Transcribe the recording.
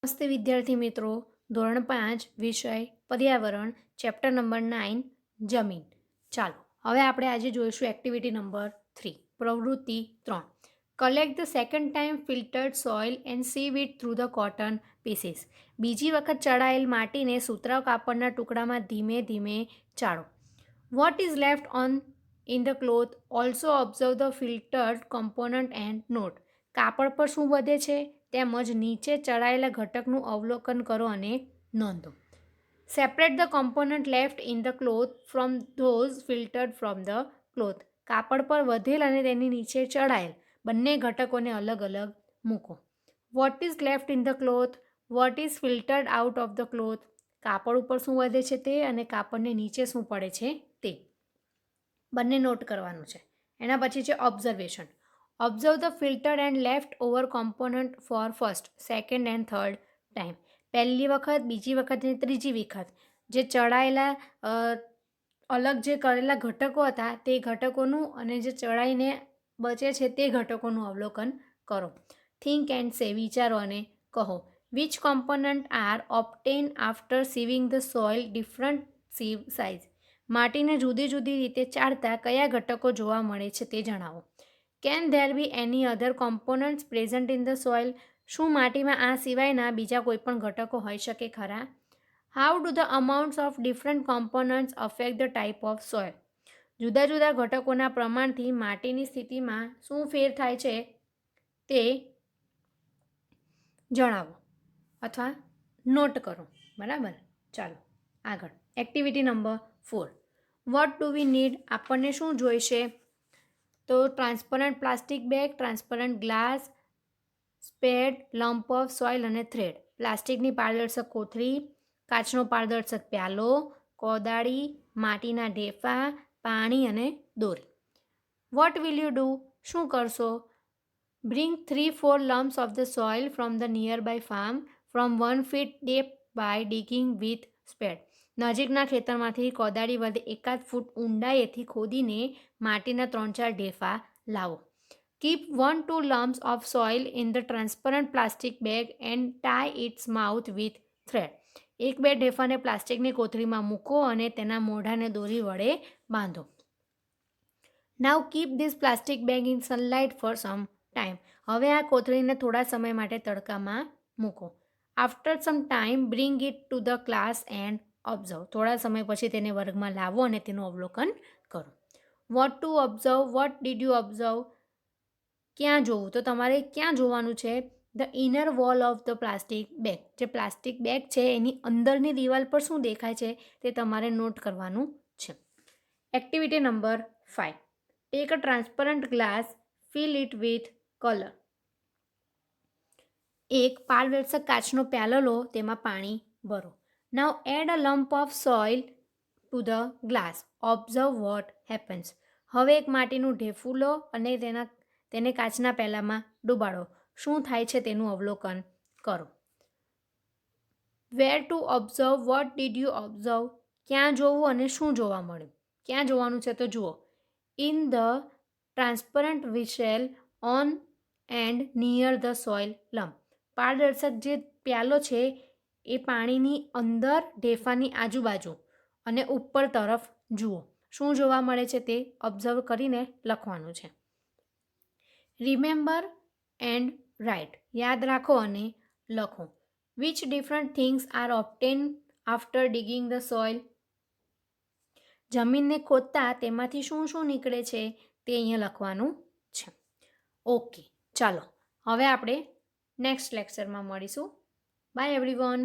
નમસ્તે વિદ્યાર્થી મિત્રો. ધોરણ 5 વિષય પર્યાવરણ ચેપ્ટર નંબર 9 જમીન. ચાલો હવે આપણે આજે જોઈશું એક્ટિવિટી નંબર 3 પ્રવૃત્તિ 3. Collect the second time filtered soil and sieve it through the cotton pieces. બીજી વખત ચડાયેલ માટીને સુતરાઉ કાપડના ટુકડામાં ધીમે ધીમે ચાળો. What is left on in the cloth also observe the filtered component and note. કાપડ પર શું વધે છે તેમજ નીચે ચડાયેલા ઘટકનું અવલોકન કરો અને નોંધો. Separate the component left in the cloth from those filtered from the cloth. કાપડ પર વધેલ અને તેની નીચે ચડાયેલ બંને ઘટકોને અલગ અલગ મૂકો. Vote is left in the cloth, what is filtered out of the cloth. કાપડ ઉપર શું વધે છે તે અને કાપડને નીચે શું પડે છે તે બંને નોટ કરવાનું છે. એના પછી છે observation. Observe the filtered and left over component for first, second and third time. પહેલી વખત, બીજી વખત અને ત્રીજી વખત જે ચડાયેલા અલગ જે કરેલા ઘટકો હતા તે ઘટકોનું અને જે ચડાઈને બચે છે તે ઘટકોનું અવલોકન કરો. Think and say. વિચારો અને કહો. Which component are obtain after sieving the soil different sieve size. માટીને જુદી જુદી રીતે ચાળતા કયા ઘટકો જોવા મળે છે તે જણાવો. Can there be any other components present in the soil. શું માટીમાં આ સિવાયના બીજા કોઈ પણ ઘટકો હોઈ શકે ખરા? How do the amounts of different components affect the type of soil. જુદા જુદા ઘટકોના પ્રમાણથી માટીની સ્થિતિમાં શું ફેર થાય છે તે જણાવો અથવા નોટ કરો. બરાબર. ચાલો આગળ. Activity number 4. What do we need. આપણને શું જોઈશે? તો transparent plastic bag, transparent glass, સ્પેડ, lump of soil અને થ્રેડ. પ્લાસ્ટિકની પારદર્શક કોથળી, કાચનો પારદર્શક પ્યાલો, કોદાળી, માટીના ઢેફા, પાણી અને દોરી. What will you do. શું કરશો? Bring 3-4 lumps of the soil from the nearby farm from 1 feet deep by digging with spade. નજીકના ખેતરમાંથી કોદાળી વડે 1 ફૂટ ઊંડાઈએથી ખોદીને માટીના 3-4 ઢેફા લાવો. Keep 1-2 lumps of soil in the transparent plastic bag and tie its mouth with thread. 1-2 ઢેફાને પ્લાસ્ટિકની કોથળીમાં મૂકો અને તેના મોઢાને દોરી વડે બાંધો. Now keep this plastic bag in sunlight for some time. હવે આ કોથળીને થોડા સમય માટે તડકામાં મૂકો. After some time bring it to the class and observe. થોડા સમય પછી તેને વર્ગમાં લાવો અને તેનું અવલોકન કરો. What to observe, what did you observe. ક્યાં જોવું? તો તમારે ક્યાં જોવાનું છે? The inner wall of the plastic bag. જે પ્લાસ્ટિક બેગ છે એની અંદરની દિવાલ પર શું દેખાય છે તે તમારે નોટ કરવાનું છે. Activity number 5. Take a transparent glass, fill it with colour. એક પારદર્શક કાચનો પ્યાલો લો, તેમાં પાણી ભરો. Now add a lump of soil to the glass. Observe what happens. હવે એક માટીનું ઢેફું લો અને તેને કાચના પ્યાલામાં ડૂબાડો. શું થાય છે તેનું અવલોકન કરો. Where to observe, what did you observe. ક્યાં જોવું અને શું જોવા મળ્યું? ક્યાં જોવાનું છે તો જુઓ. In the transparent vessel on and near the soil lump. પારદર્શક જે પ્યાલો છે એ પાણીની અંદર, ઢેફાની આજુબાજુ અને ઉપર તરફ જુઓ. શું જોવા મળે છે તે ઓબ્ઝર્વ કરીને લખવાનું છે. Remember and write. યાદ રાખો અને લખો. Which different things are obtain after digging the soil. જમીનને ખોદતા તેમાંથી શું શું નીકળે છે તે અહીંયા લખવાનું છે. ઓકે ચાલો હવે આપણે નેક્સ્ટ લેક્ચરમાં મળીશું. By everyone.